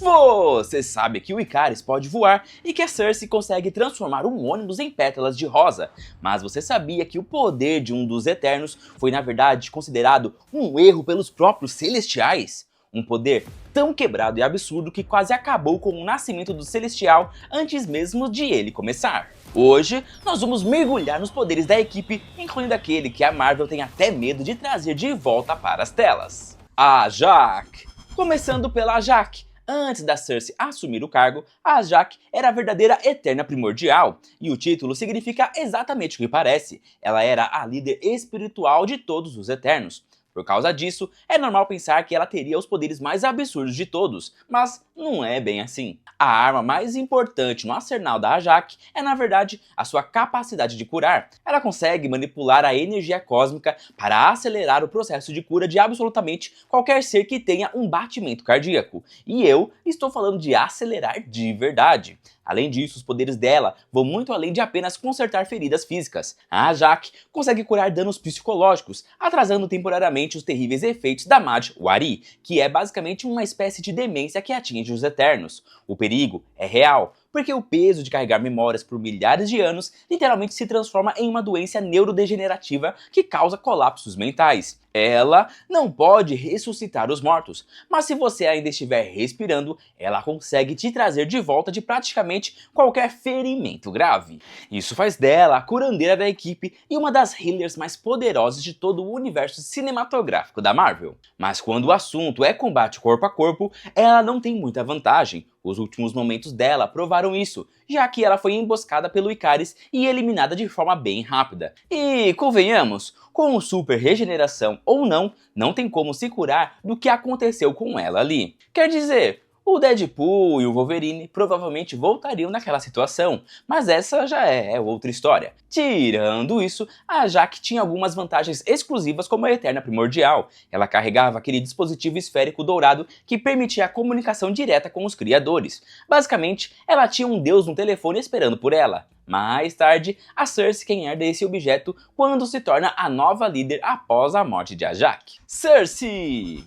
Você sabe que o Ikaris pode voar e que a Cersei consegue transformar um ônibus em pétalas de rosa, mas você sabia que o poder de um dos Eternos foi na verdade considerado um erro pelos próprios Celestiais? Um poder tão quebrado e absurdo que quase acabou com o nascimento do Celestial antes mesmo de ele começar. Hoje, nós vamos mergulhar nos poderes da equipe, incluindo aquele que a Marvel tem até medo de trazer de volta para as telas. A Jaqen. Começando pela Jaqen. Antes da Cersei assumir o cargo, a Jaqen era a verdadeira Eterna Primordial, e o título significa exatamente o que parece. Ela era a líder espiritual de todos os Eternos. Por causa disso, é normal pensar que ela teria os poderes mais absurdos de todos, mas não é bem assim. A arma mais importante no arsenal da Jaqen é, na verdade, a sua capacidade de curar. Ela consegue manipular a energia cósmica para acelerar o processo de cura de absolutamente qualquer ser que tenha um batimento cardíaco. E eu estou falando de acelerar de verdade. Além disso, os poderes dela vão muito além de apenas consertar feridas físicas. A Jaqen consegue curar danos psicológicos, atrasando temporariamente os terríveis efeitos da Madj-Wari, que é basicamente uma espécie de demência que atinge os Eternos. O perigo é real, porque o peso de carregar memórias por milhares de anos literalmente se transforma em uma doença neurodegenerativa que causa colapsos mentais. Ela não pode ressuscitar os mortos, mas se você ainda estiver respirando, ela consegue te trazer de volta de praticamente qualquer ferimento grave. Isso faz dela a curandeira da equipe e uma das healers mais poderosas de todo o universo cinematográfico da Marvel. Mas quando o assunto é combate corpo a corpo, ela não tem muita vantagem. Os últimos momentos dela provaram isso, já que ela foi emboscada pelo Ikaris e eliminada de forma bem rápida. E convenhamos, com super regeneração ou não, não tem como se curar do que aconteceu com ela ali. Quer dizer, o Deadpool e o Wolverine provavelmente voltariam naquela situação, mas essa já é outra história. Tirando isso, a Jaqen tinha algumas vantagens exclusivas como a Eterna Primordial. Ela carregava aquele dispositivo esférico dourado que permitia a comunicação direta com os criadores. Basicamente, ela tinha um deus no telefone esperando por ela. Mais tarde, a Cersei quem herda esse objeto quando se torna a nova líder após a morte de Jaqen. Cersei!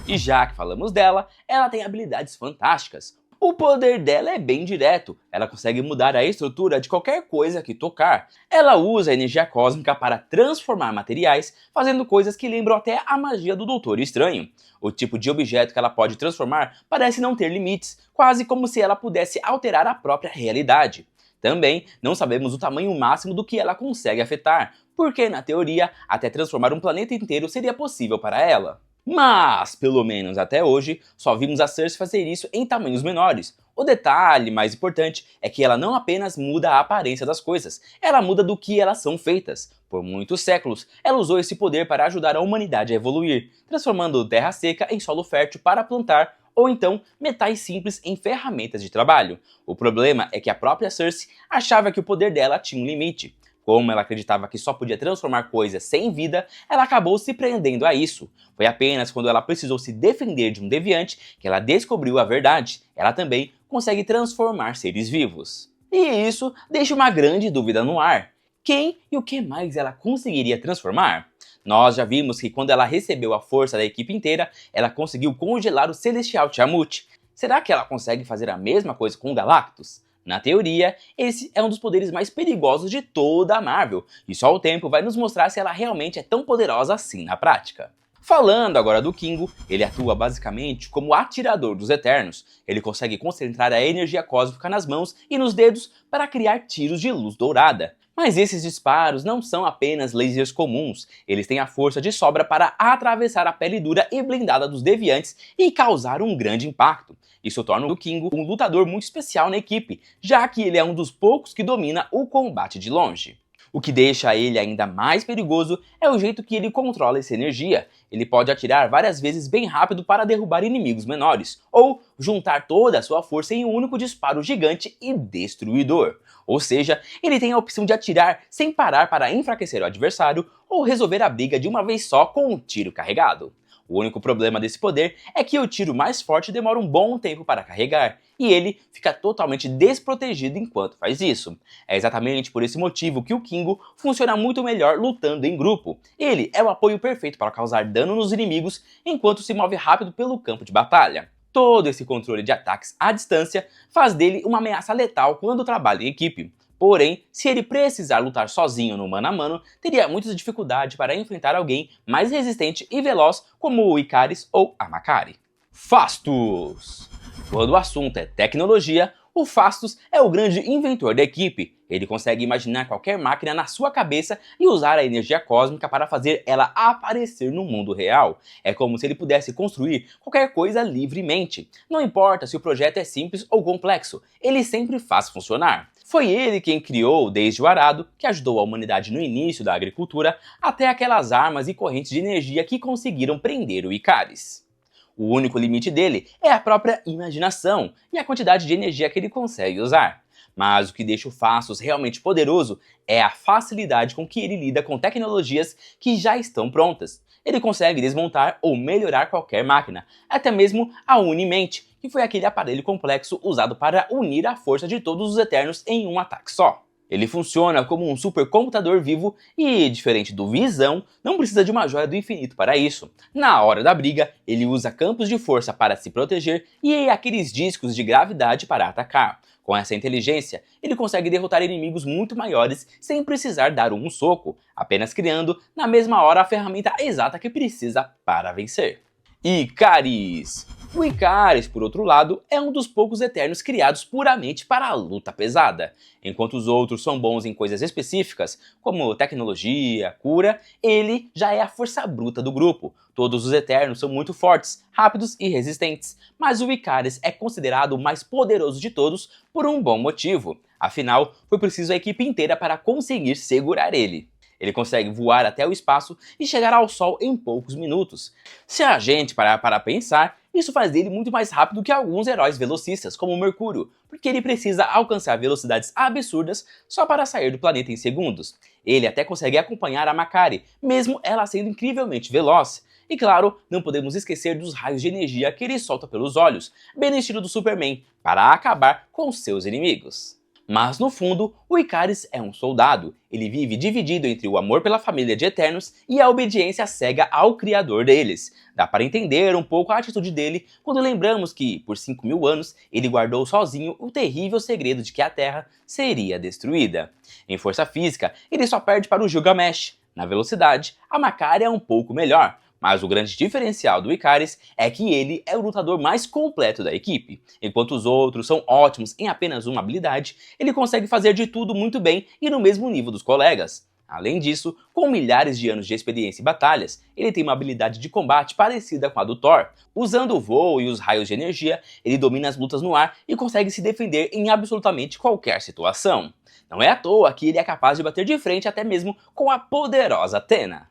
E já que falamos dela, ela tem habilidades fantásticas. O poder dela é bem direto, ela consegue mudar a estrutura de qualquer coisa que tocar. Ela usa a energia cósmica para transformar materiais, fazendo coisas que lembram até a magia do Doutor Estranho. O tipo de objeto que ela pode transformar parece não ter limites, quase como se ela pudesse alterar a própria realidade. Também não sabemos o tamanho máximo do que ela consegue afetar, porque na teoria, até transformar um planeta inteiro seria possível para ela. Mas, pelo menos até hoje, só vimos a Cersei fazer isso em tamanhos menores. O detalhe mais importante é que ela não apenas muda a aparência das coisas, ela muda do que elas são feitas. Por muitos séculos, ela usou esse poder para ajudar a humanidade a evoluir, transformando terra seca em solo fértil para plantar, ou então metais simples em ferramentas de trabalho. O problema é que a própria Cersei achava que o poder dela tinha um limite. Como ela acreditava que só podia transformar coisas sem vida, ela acabou se prendendo a isso. Foi apenas quando ela precisou se defender de um deviante que ela descobriu a verdade. Ela também consegue transformar seres vivos. E isso deixa uma grande dúvida no ar. Quem e o que mais ela conseguiria transformar? Nós já vimos que quando ela recebeu a força da equipe inteira, ela conseguiu congelar o Celestial Tiamut. Será que ela consegue fazer a mesma coisa com o Galactus? Na teoria, esse é um dos poderes mais perigosos de toda a Marvel, e só o tempo vai nos mostrar se ela realmente é tão poderosa assim na prática. Falando agora do Kingo, ele atua basicamente como o atirador dos Eternos. Ele consegue concentrar a energia cósmica nas mãos e nos dedos para criar tiros de luz dourada. Mas esses disparos não são apenas lasers comuns, eles têm a força de sobra para atravessar a pele dura e blindada dos deviantes e causar um grande impacto. Isso torna o Kingo um lutador muito especial na equipe, já que ele é um dos poucos que domina o combate de longe. O que deixa ele ainda mais perigoso é o jeito que ele controla essa energia. Ele pode atirar várias vezes bem rápido para derrubar inimigos menores, ou juntar toda a sua força em um único disparo gigante e destruidor. Ou seja, ele tem a opção de atirar sem parar para enfraquecer o adversário ou resolver a briga de uma vez só com um tiro carregado. O único problema desse poder é que o tiro mais forte demora um bom tempo para carregar, e ele fica totalmente desprotegido enquanto faz isso. É exatamente por esse motivo que o Kingo funciona muito melhor lutando em grupo. Ele é o apoio perfeito para causar dano nos inimigos enquanto se move rápido pelo campo de batalha. Todo esse controle de ataques à distância faz dele uma ameaça letal quando trabalha em equipe. Porém, se ele precisar lutar sozinho no mano a mano, teria muita dificuldade para enfrentar alguém mais resistente e veloz como o Icaris ou a Makari. Fastos! Quando o assunto é tecnologia, o Fastos é o grande inventor da equipe. Ele consegue imaginar qualquer máquina na sua cabeça e usar a energia cósmica para fazer ela aparecer no mundo real. É como se ele pudesse construir qualquer coisa livremente. Não importa se o projeto é simples ou complexo, ele sempre faz funcionar. Foi ele quem criou desde o arado, que ajudou a humanidade no início da agricultura, até aquelas armas e correntes de energia que conseguiram prender o Icaris. O único limite dele é a própria imaginação e a quantidade de energia que ele consegue usar. Mas o que deixa o Fastos realmente poderoso é a facilidade com que ele lida com tecnologias que já estão prontas. Ele consegue desmontar ou melhorar qualquer máquina, até mesmo a Unimente, que foi aquele aparelho complexo usado para unir a força de todos os Eternos em um ataque só. Ele funciona como um supercomputador vivo e, diferente do Visão, não precisa de uma joia do infinito para isso. Na hora da briga, ele usa campos de força para se proteger e aqueles discos de gravidade para atacar. Com essa inteligência, ele consegue derrotar inimigos muito maiores sem precisar dar um soco, apenas criando, na mesma hora, a ferramenta exata que precisa para vencer. Icaris! O Icaris, por outro lado, é um dos poucos Eternos criados puramente para a luta pesada. Enquanto os outros são bons em coisas específicas, como tecnologia, cura, ele já é a força bruta do grupo. Todos os Eternos são muito fortes, rápidos e resistentes, mas o Icaris é considerado o mais poderoso de todos por um bom motivo. Afinal, foi preciso a equipe inteira para conseguir segurar ele. Ele consegue voar até o espaço e chegar ao Sol em poucos minutos. Se a gente parar para pensar, isso faz dele muito mais rápido que alguns heróis velocistas, como o Mercúrio, porque ele precisa alcançar velocidades absurdas só para sair do planeta em segundos. Ele até consegue acompanhar a Makari, mesmo ela sendo incrivelmente veloz. E claro, não podemos esquecer dos raios de energia que ele solta pelos olhos, bem no estilo do Superman, para acabar com seus inimigos. Mas no fundo, o Icaris é um soldado. Ele vive dividido entre o amor pela família de Eternos e a obediência cega ao criador deles. Dá para entender um pouco a atitude dele quando lembramos que, por 5.000 anos, ele guardou sozinho o terrível segredo de que a Terra seria destruída. Em força física, ele só perde para o Gilgamesh. Na velocidade, a Makari é um pouco melhor. Mas o grande diferencial do Icaris é que ele é o lutador mais completo da equipe. Enquanto os outros são ótimos em apenas uma habilidade, ele consegue fazer de tudo muito bem e no mesmo nível dos colegas. Além disso, com milhares de anos de experiência em batalhas, ele tem uma habilidade de combate parecida com a do Thor. Usando o voo e os raios de energia, ele domina as lutas no ar e consegue se defender em absolutamente qualquer situação. Não é à toa que ele é capaz de bater de frente até mesmo com a poderosa Athena.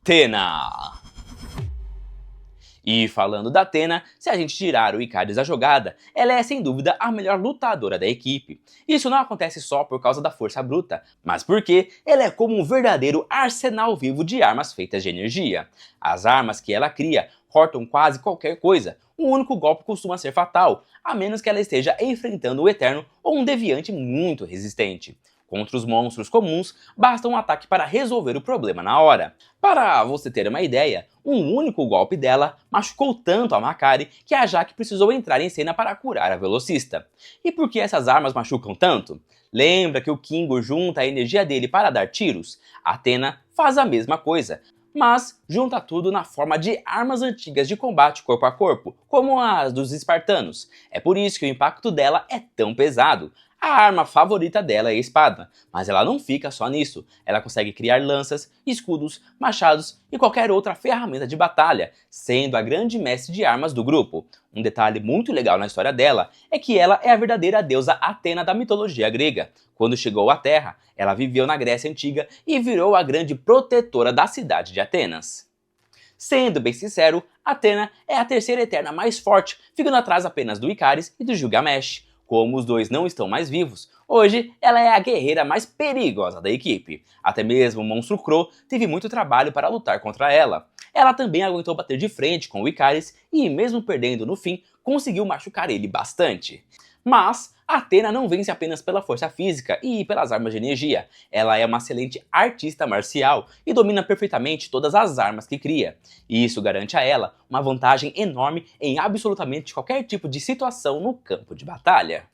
Athena! E falando da Athena, se a gente tirar o Icaris da jogada, ela é sem dúvida a melhor lutadora da equipe. Isso não acontece só por causa da força bruta, mas porque ela é como um verdadeiro arsenal vivo de armas feitas de energia. As armas que ela cria cortam quase qualquer coisa, um único golpe costuma ser fatal, a menos que ela esteja enfrentando o Eterno ou um deviante muito resistente. Contra os monstros comuns, basta um ataque para resolver o problema na hora. Para você ter uma ideia, um único golpe dela machucou tanto a Makari que a Jaque precisou entrar em cena para curar a velocista. E por que essas armas machucam tanto? Lembra que o Kingo junta a energia dele para dar tiros? A Athena faz a mesma coisa, mas junta tudo na forma de armas antigas de combate corpo a corpo, como as dos espartanos. É por isso que o impacto dela é tão pesado. A arma favorita dela é a espada, mas ela não fica só nisso. Ela consegue criar lanças, escudos, machados e qualquer outra ferramenta de batalha, sendo a grande mestre de armas do grupo. Um detalhe muito legal na história dela é que ela é a verdadeira deusa Atena da mitologia grega. Quando chegou à Terra, ela viveu na Grécia Antiga e virou a grande protetora da cidade de Atenas. Sendo bem sincero, Athena é a terceira Eterna mais forte, ficando atrás apenas do Icaris e do Gilgamesh. Como os dois não estão mais vivos, hoje ela é a guerreira mais perigosa da equipe. Até mesmo o monstro Crow teve muito trabalho para lutar contra ela. Ela também aguentou bater de frente com o Icaris e, mesmo perdendo no fim, conseguiu machucar ele bastante. Mas Athena não vence apenas pela força física e pelas armas de energia. Ela é uma excelente artista marcial e domina perfeitamente todas as armas que cria. E isso garante a ela uma vantagem enorme em absolutamente qualquer tipo de situação no campo de batalha.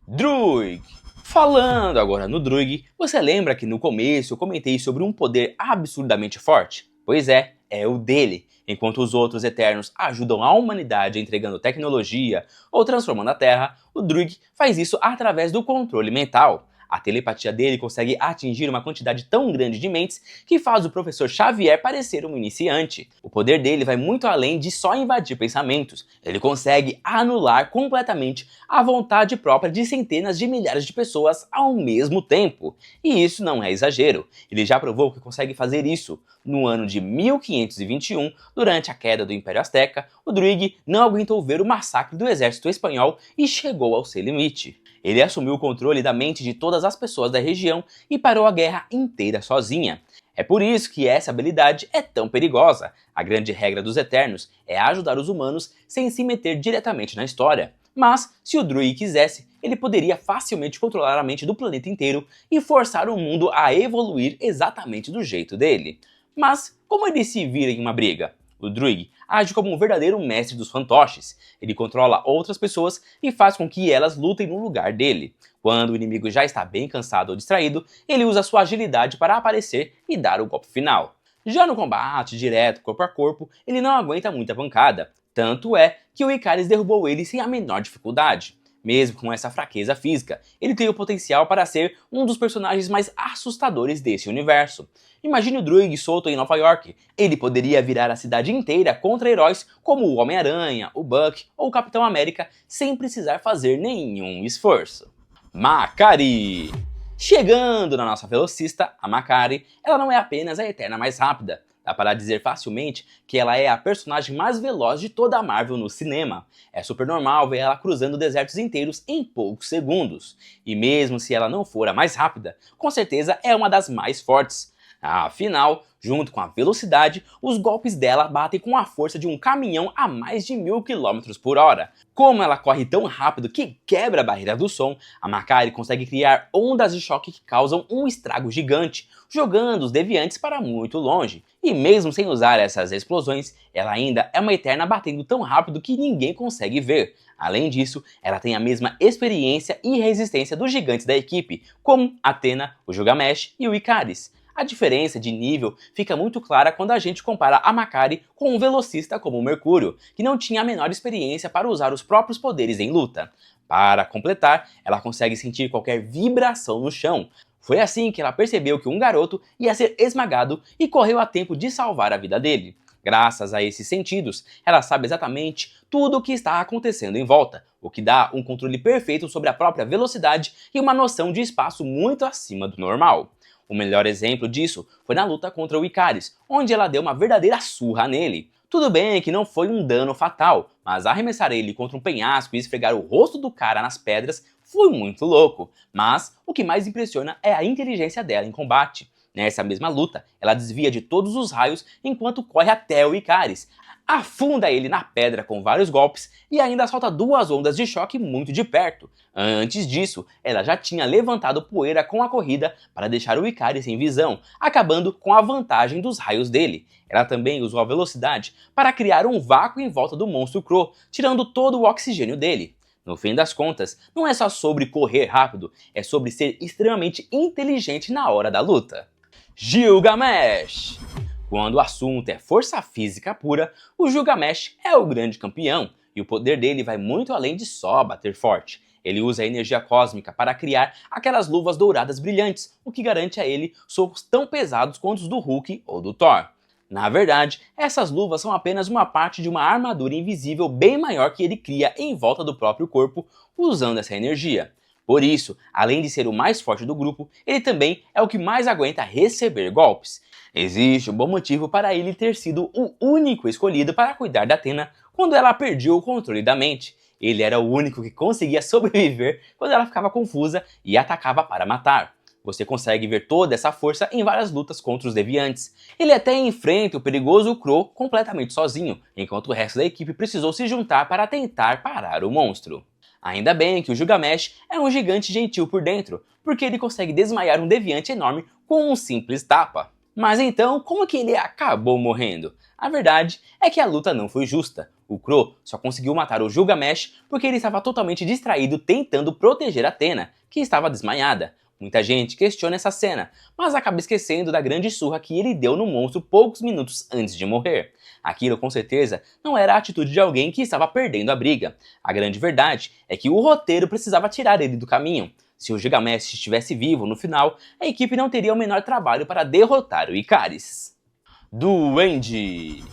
Druig. Falando agora no Druig, você lembra que no começo eu comentei sobre um poder absurdamente forte? Pois é o dele. Enquanto os outros Eternos ajudam a humanidade entregando tecnologia ou transformando a Terra, o Druig faz isso através do controle mental. A telepatia dele consegue atingir uma quantidade tão grande de mentes que faz o professor Xavier parecer um iniciante. O poder dele vai muito além de só invadir pensamentos. Ele consegue anular completamente a vontade própria de centenas de milhares de pessoas ao mesmo tempo. E isso não é exagero. Ele já provou que consegue fazer isso. No ano de 1521, durante a queda do Império Azteca, o Druig não aguentou ver o massacre do exército espanhol e chegou ao seu limite. Ele assumiu o controle da mente de todas as pessoas da região e parou a guerra inteira sozinha. É por isso que essa habilidade é tão perigosa. A grande regra dos Eternos é ajudar os humanos sem se meter diretamente na história. Mas, se o Druig quisesse, ele poderia facilmente controlar a mente do planeta inteiro e forçar o mundo a evoluir exatamente do jeito dele. Mas, como ele se vira em uma briga? O Druig age como um verdadeiro mestre dos fantoches. Ele controla outras pessoas e faz com que elas lutem no lugar dele. Quando o inimigo já está bem cansado ou distraído, ele usa sua agilidade para aparecer e dar o golpe final. Já no combate direto corpo a corpo, ele não aguenta muita pancada. Tanto é que o Ikaris derrubou ele sem a menor dificuldade. Mesmo com essa fraqueza física, ele tem o potencial para ser um dos personagens mais assustadores desse universo. Imagine o Druig solto em Nova York. Ele poderia virar a cidade inteira contra heróis como o Homem-Aranha, o Buck ou o Capitão América sem precisar fazer nenhum esforço. Makkari. Chegando na nossa velocista, a Makkari, ela não é apenas a Eterna mais rápida. Dá para dizer facilmente que ela é a personagem mais veloz de toda a Marvel no cinema. É super normal ver ela cruzando desertos inteiros em poucos segundos. E mesmo se ela não for a mais rápida, com certeza é uma das mais fortes. Afinal, junto com a velocidade, os golpes dela batem com a força de um caminhão a mais de 1000 km/h. Como ela corre tão rápido que quebra a barreira do som, a Makkari consegue criar ondas de choque que causam um estrago gigante, jogando os deviantes para muito longe. E mesmo sem usar essas explosões, ela ainda é uma Eterna batendo tão rápido que ninguém consegue ver. Além disso, ela tem a mesma experiência e resistência dos gigantes da equipe, como Athena, o Gilgamesh e o Ikaris. A diferença de nível fica muito clara quando a gente compara a Makkari com um velocista como o Mercúrio, que não tinha a menor experiência para usar os próprios poderes em luta. Para completar, ela consegue sentir qualquer vibração no chão. Foi assim que ela percebeu que um garoto ia ser esmagado e correu a tempo de salvar a vida dele. Graças a esses sentidos, ela sabe exatamente tudo o que está acontecendo em volta, o que dá um controle perfeito sobre a própria velocidade e uma noção de espaço muito acima do normal. O melhor exemplo disso foi na luta contra o Ikaris, onde ela deu uma verdadeira surra nele. Tudo bem que não foi um dano fatal, mas arremessar ele contra um penhasco e esfregar o rosto do cara nas pedras foi muito louco. Mas o que mais impressiona é a inteligência dela em combate. Nessa mesma luta, ela desvia de todos os raios enquanto corre até o Ikaris, afunda ele na pedra com vários golpes e ainda solta 2 ondas de choque muito de perto. Antes disso, ela já tinha levantado poeira com a corrida para deixar o Ikaris sem visão, acabando com a vantagem dos raios dele. Ela também usou a velocidade para criar um vácuo em volta do monstro Crow, tirando todo o oxigênio dele. No fim das contas, não é só sobre correr rápido, é sobre ser extremamente inteligente na hora da luta. Gilgamesh. Quando o assunto é força física pura, o Gilgamesh é o grande campeão, e o poder dele vai muito além de só bater forte. Ele usa a energia cósmica para criar aquelas luvas douradas brilhantes, o que garante a ele socos tão pesados quanto os do Hulk ou do Thor. Na verdade, essas luvas são apenas uma parte de uma armadura invisível bem maior que ele cria em volta do próprio corpo usando essa energia. Por isso, além de ser o mais forte do grupo, ele também é o que mais aguenta receber golpes. Existe um bom motivo para ele ter sido o único escolhido para cuidar da Athena quando ela perdia o controle da mente. Ele era o único que conseguia sobreviver quando ela ficava confusa e atacava para matar. Você consegue ver toda essa força em várias lutas contra os deviantes. Ele até enfrenta o perigoso Crow completamente sozinho, enquanto o resto da equipe precisou se juntar para tentar parar o monstro. Ainda bem que o Gilgamesh é um gigante gentil por dentro, porque ele consegue desmaiar um deviante enorme com um simples tapa. Mas então, como que ele acabou morrendo? A verdade é que a luta não foi justa. O Crow só conseguiu matar o Gilgamesh porque ele estava totalmente distraído tentando proteger Athena, que estava desmaiada. Muita gente questiona essa cena, mas acaba esquecendo da grande surra que ele deu no monstro poucos minutos antes de morrer. Aquilo com certeza não era a atitude de alguém que estava perdendo a briga. A grande verdade é que o roteiro precisava tirar ele do caminho. Se o Gilgamesh estivesse vivo no final, a equipe não teria o menor trabalho para derrotar o Ikaris. Duende.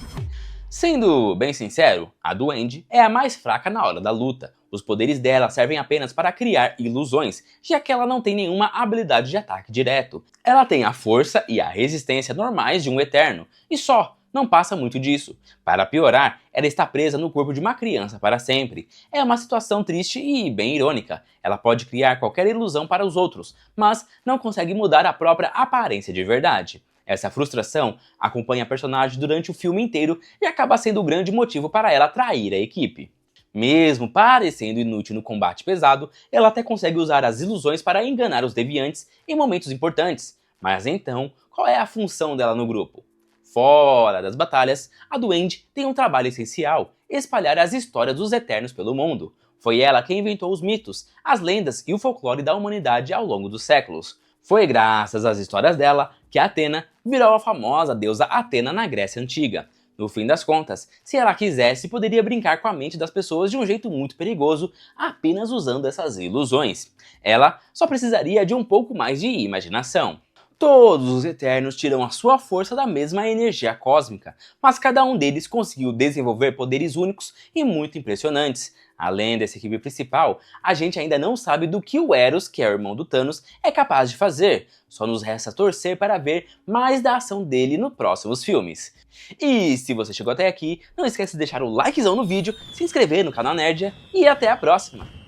Sendo bem sincero, a Duende é a mais fraca na hora da luta. Os poderes dela servem apenas para criar ilusões, já que ela não tem nenhuma habilidade de ataque direto. Ela tem a força e a resistência normais de um Eterno, e só, não passa muito disso. Para piorar, ela está presa no corpo de uma criança para sempre. É uma situação triste e bem irônica. Ela pode criar qualquer ilusão para os outros, mas não consegue mudar a própria aparência de verdade. Essa frustração acompanha a personagem durante o filme inteiro e acaba sendo o grande motivo para ela trair a equipe. Mesmo parecendo inútil no combate pesado, ela até consegue usar as ilusões para enganar os deviantes em momentos importantes. Mas então, qual é a função dela no grupo? Fora das batalhas, a Duende tem um trabalho essencial: espalhar as histórias dos Eternos pelo mundo. Foi ela quem inventou os mitos, as lendas e o folclore da humanidade ao longo dos séculos. Foi graças às histórias dela que Athena virou a famosa deusa Atena na Grécia Antiga. No fim das contas, se ela quisesse, poderia brincar com a mente das pessoas de um jeito muito perigoso, apenas usando essas ilusões. Ela só precisaria de um pouco mais de imaginação. Todos os Eternos tiram a sua força da mesma energia cósmica, mas cada um deles conseguiu desenvolver poderes únicos e muito impressionantes. Além dessa equipe principal, a gente ainda não sabe do que o Eros, que é o irmão do Thanos, é capaz de fazer. Só nos resta torcer para ver mais da ação dele nos próximos filmes. E se você chegou até aqui, não esquece de deixar o likezão no vídeo, se inscrever no canal Nerdia e até a próxima!